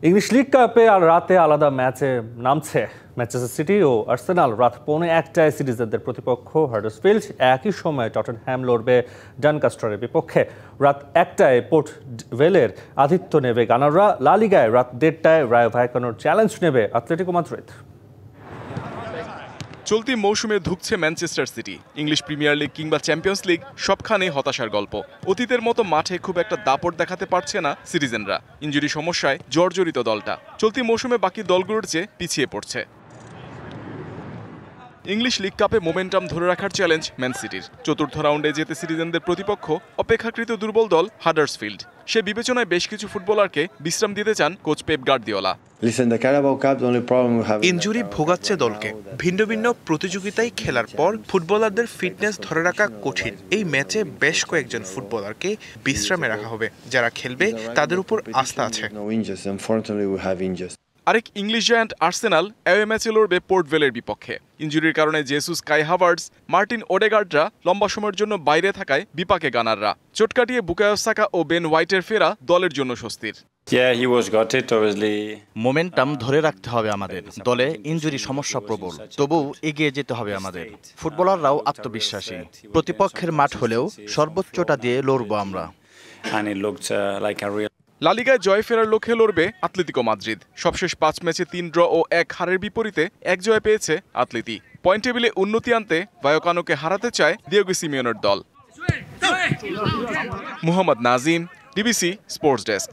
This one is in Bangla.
ইংলিশ লিগ কাপে আর রাতে আলাদা ম্যাচে নামছে ম্যানচেস্টার সিটি ও আর্সেনাল। রাত 1:45 সিটিজেনদের প্রতিপক্ষ হাডার্সফিল্ড। একই সময় টটেনহ্যাম লড়বে ডানকাস্টারের বিপক্ষে। রাত 1টায় পোর্ট ভেলের আতিথ্য নেবে গানাররা। লা লিগায় রাত 1:30টায় রায়ো ভাইকানোর চ্যালেঞ্জ নেবে আতলেটিকো মাদ্রিদ। চলতি মৌসুমে ধুঁকছে Manchester City. English Premier League কিংবা চ্যাম্পিয়ন্স লিগ সবখানেই হতাশার গল্প। অতীতের মতো মাঠে খুব একটা দাপট দেখাতে পারছে না সিটিজেনরা। ইনজুরি সমস্যায় জর্জরিত দলটা চলতি মৌসুমে বাকি দলগুলোর চেয়ে পিছিয়ে পড়ছে। ইংলিশ লিগ কাপে মোমেন্টাম ধরে রাখার চ্যালেঞ্জ ম্যান সিটির। চতুর্থ রাউন্ডে যেতে সিটিজেনদের প্রতিপক্ষ অপেক্ষাকৃত দুর্বল দল হাডার্সফিল্ড। সে বিবেচনায় বেশ কিছু ফুটবলারকে বিশ্রাম দিতে চান কোচ পেপ গার্দিওলা। ইনজুরি ভোগাচ্ছে দলকে। ভিন্ন ভিন্ন প্রতিযোগিতায় খেলার পর ফুটবলারদের ফিটনেস ধরে রাখা কঠিন। এই ম্যাচে বেশ কয়েকজন ফুটবলারকে বিশ্রামে রাখা হবে। যারা খেলবে তাদের উপর আস্থা আছে। আরেক ইংলিশ জায়ান্ট আর্সেনাল অ্যাওয়ে ম্যাচে লড়বে পোর্ট ভেলের বিপক্ষে। ইনজুরির কারণে জেসুস, কাই হাভার্টস, মার্টিন ওডেগার্ডরা লম্বা সময়ের জন্য বাইরে থাকায় বিপাকে গানাররা। চোট কাটিয়ে বুকায়ো সাকা ও বেন হোয়াইটের ফেরা দলের জন্য স্বস্তির। মোমেন্টাম ধরে রাখতে হবে আমাদের। দলে ইনজুরি সমস্যা প্রবল, তবুও এগিয়ে যেতে হবে আমাদের। ফুটবলাররাও আত্মবিশ্বাসী। প্রতিপক্ষের মাঠ হলেও সর্বোচ্চটা দিয়ে লড়বো আমরা। লা লিগায় জয় ফেরার লক্ষ্যে লড়বে আতলেতিকো মাদ্রিদ। সবশেষ 5 ম্যাচে 3 ড্র ও 1 হারের বিপরীতে 1 জয় পেয়েছে আতলেতি। পয়েন্ট টেবিলে উন্নতি আনতে ভায়োকানোকে হারাতে চায় দিয়েগো সিমিওনের দল। Mohammad Nazim, DBC sports desk.